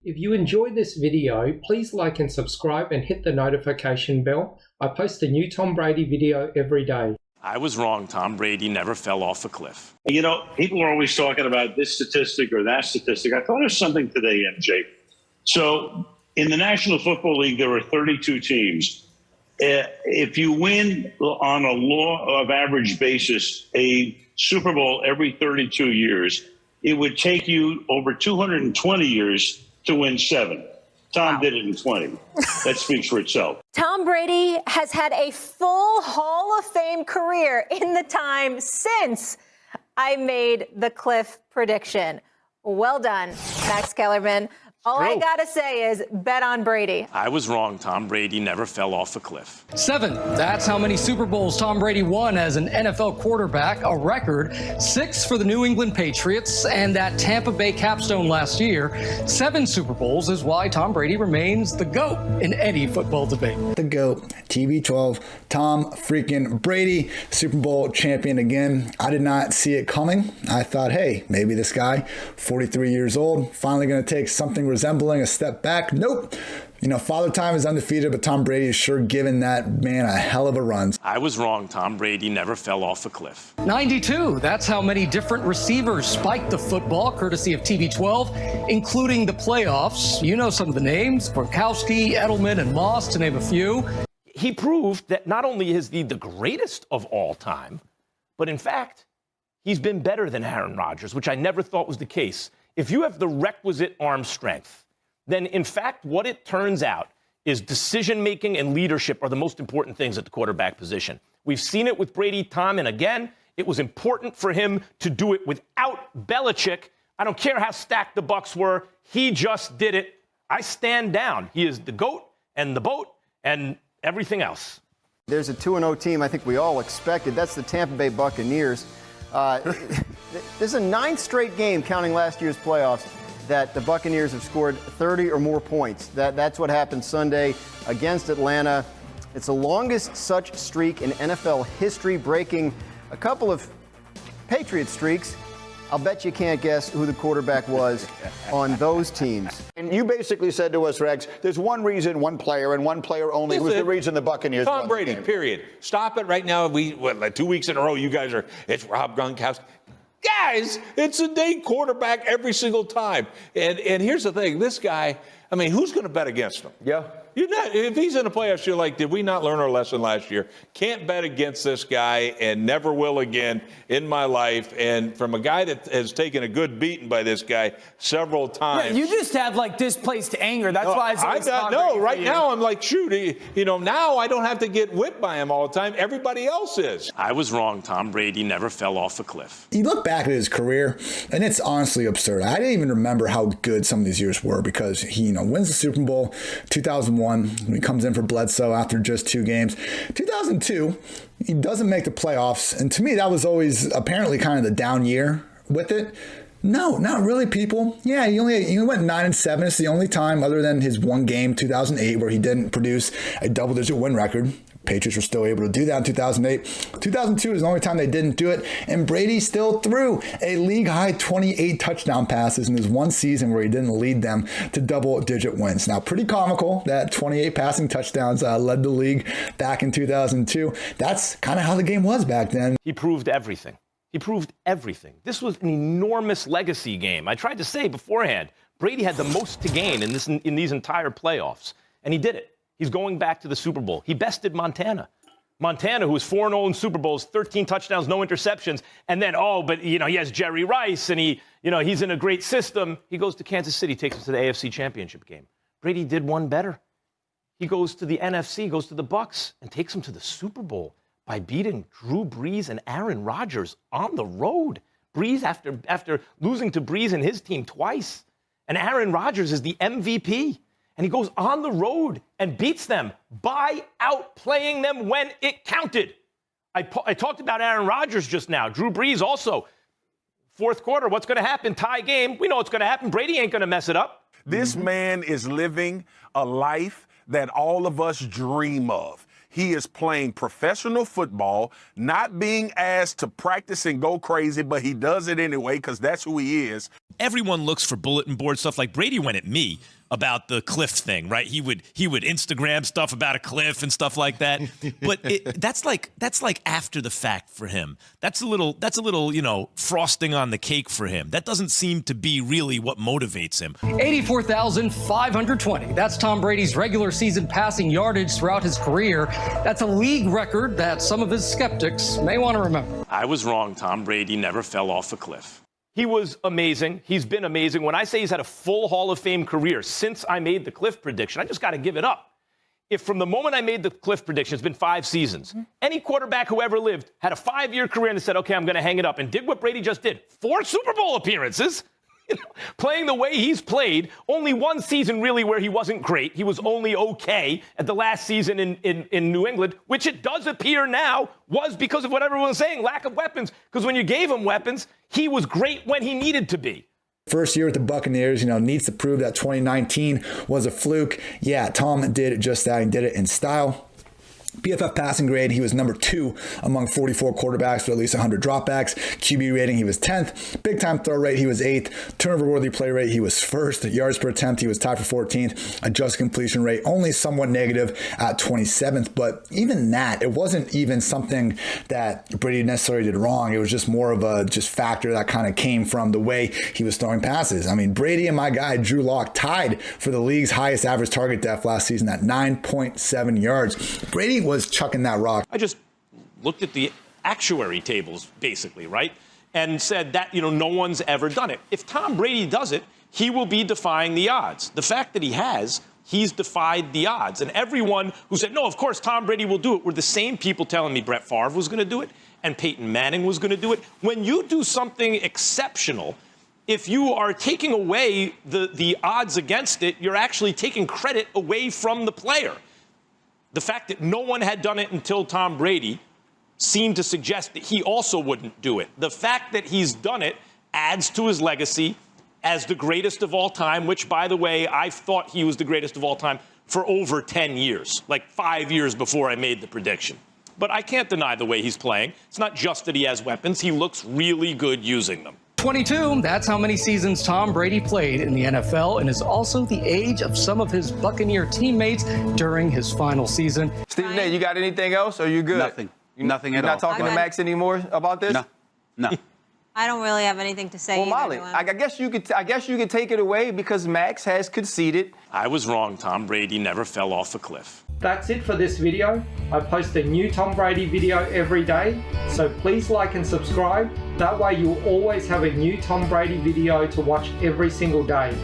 If you enjoyed this video, please like and subscribe and hit the notification bell. I post a new Tom Brady video every day. I was wrong. Tom Brady never fell off a cliff. You know, people are always talking about this statistic or that statistic. I thought of something today, MJ. So in the National Football League, there are 32 teams. If you win on a law of average basis a Super Bowl every 32 years, it would take you over 220 years to win 7. Tom did it in 20. That speaks for itself. Tom Brady has had a full Hall of Fame career in the time since I made the cliff prediction. Well done, Max Kellerman. All I gotta say is bet on Brady. I was wrong. Tom Brady never fell off a cliff. 7. That's how many Super Bowls Tom Brady won as an NFL quarterback, a record. 6 for the New England Patriots and that Tampa Bay capstone last year. 7 Super Bowls is why Tom Brady remains the GOAT in any football debate. The GOAT, TB12, Tom freaking Brady, Super Bowl champion again. I did not see it coming. I thought, hey, maybe this guy, 43 years old, finally going to take something resembling a step back. Nope. You know, Father Time is undefeated, but Tom Brady is sure giving that man a hell of a run. I was wrong. Tom Brady never fell off a cliff. 92. That's how many different receivers spiked the football, courtesy of TB12, including the playoffs. You know some of the names, Gronkowski, Edelman, and Moss, to name a few. He proved that not only is he the greatest of all time, but in fact, he's been better than Aaron Rodgers, which I never thought was the case. If you have the requisite arm strength, then in fact, what it turns out is decision-making and leadership are the most important things at the quarterback position. We've seen it with Brady time and again. It was important for him to do it without Belichick. I don't care how stacked the Bucs were. He just did it. I stand down. He is the GOAT and the boat and everything else. There's a 2-0 team I think we all expected. That's the Tampa Bay Buccaneers. This is a 9th straight game, counting last year's playoffs, that the Buccaneers have scored 30 or more points. That's what happened Sunday against Atlanta. It's the longest such streak in NFL history, breaking a couple of Patriots streaks. I'll bet you can't guess who the quarterback was on those teams. And you basically said to us, Rex, there's one reason, one player, and one player only was the reason the Buccaneers Tom Brady, period. Stop it right now. Like 2 weeks in a row, you guys are, it's Rob Gronkowski. Guys, it's a day quarterback every single time. And here's the thing, this guy, I mean, who's going to bet against him? Yeah. You're not, if he's in the playoffs, you're like, did we not learn our lesson last year? Can't bet against this guy and never will again in my life. And from a guy that has taken a good beating by this guy several times. Yeah, you just have like displaced anger. That's why it's right now I'm like, shoot, you know, now I don't have to get whipped by him all the time. Everybody else is. I was wrong. Tom Brady never fell off a cliff. You look back at his career, and it's honestly absurd. I didn't even remember how good some of these years were because he, you know, wins the Super Bowl 2001 when he comes in for Bledsoe after just 2 games. 2002, he doesn't make the playoffs, and to me that was always apparently kind of the down year with it. No, not really, people. Yeah, he only went 9-7. It's the only time other than his one game, 2008, where he didn't produce a double-digit win record. Patriots were still able to do that in 2008. 2002 is the only time they didn't do it, and Brady still threw a league-high 28 touchdown passes in his one season where he didn't lead them to double-digit wins. Now, pretty comical that 28 passing touchdowns led the league back in 2002. That's kind of how the game was back then. He proved everything. He proved everything. This was an enormous legacy game. I tried to say beforehand, Brady had the most to gain in these entire playoffs, and he did it. He's going back to the Super Bowl. He bested Montana. Montana, who was 4-0 in Super Bowls, 13 touchdowns, no interceptions. And then, but, you know, he has Jerry Rice, and he's in a great system. He goes to Kansas City, takes him to the AFC Championship game. Brady did one better. He goes to the NFC, goes to the Bucs, and takes him to the Super Bowl by beating Drew Brees and Aaron Rodgers on the road. Brees, after losing to Brees and his team twice. And Aaron Rodgers is the MVP. And he goes on the road and beats them by outplaying them when it counted. I talked about Aaron Rodgers just now. Drew Brees also. Fourth quarter, what's going to happen? Tie game. We know what's going to happen. Brady ain't going to mess it up. This man is living a life that all of us dream of. He is playing professional football, not being asked to practice and go crazy, but he does it anyway because that's who he is. Everyone looks for bulletin board stuff. Like Brady went at me about the cliff thing, right? He would Instagram stuff about a cliff and stuff like that. But that's like after the fact for him. That's a little frosting on the cake for him. That doesn't seem to be really what motivates him. 84,520. That's Tom Brady's regular season passing yardage throughout his career. That's a league record that some of his skeptics may want to remember. I was wrong. Tom Brady never fell off a cliff. He was amazing. He's been amazing. When I say he's had a full Hall of Fame career since I made the cliff prediction, I just got to give it up. If from the moment I made the cliff prediction, it's been 5 seasons, any quarterback who ever lived had a 5-year career and said, okay, I'm going to hang it up, and did what Brady just did. 4 Super Bowl appearances. Playing the way he's played, only 1 season really where he wasn't great. He was only okay at the last season in New England, which it does appear now was because of what everyone's saying, lack of weapons. Because when you gave him weapons, he was great when he needed to be. First year with the Buccaneers, needs to prove that 2019 was a fluke. Yeah, Tom did just that and did it in style. PFF passing grade, he was number 2 among 44 quarterbacks with at least 100 dropbacks. QB rating, he was 10th. Big time throw rate, he was 8th. Turnover-worthy play rate, he was 1st. Yards per attempt, he was tied for 14th. Adjusted completion rate, only somewhat negative at 27th. But even that, it wasn't even something that Brady necessarily did wrong. It was just more of a factor that kind of came from the way he was throwing passes. I mean, Brady and my guy, Drew Lock, tied for the league's highest average target depth last season at 9.7 yards. Brady was chucking that rock. I just looked at the actuary tables, basically, right? And said that, no one's ever done it. If Tom Brady does it, he will be defying the odds. The fact that he's defied the odds. And everyone who said, no, of course, Tom Brady will do it, were the same people telling me Brett Favre was going to do it and Peyton Manning was going to do it. When you do something exceptional, if you are taking away the odds against it, you're actually taking credit away from the player. The fact that no one had done it until Tom Brady seemed to suggest that he also wouldn't do it. The fact that he's done it adds to his legacy as the greatest of all time, which, by the way, I thought he was the greatest of all time for over 10 years, like 5 years before I made the prediction. But I can't deny the way he's playing. It's not just that he has weapons. He looks really good using them. 22, that's how many seasons Tom Brady played in the NFL, and is also the age of some of his Buccaneer teammates during his final season. Stephen A., you got anything else, or you good? Nothing. Nothing at all. You're not talking to Max anymore about this? No. I don't really have anything to say. Well, Molly, I guess you could take it away because Max has conceded. I was wrong. Tom Brady never fell off a cliff. That's it for this video. I post a new Tom Brady video every day, so please like and subscribe. That way you'll always have a new Tom Brady video to watch every single day.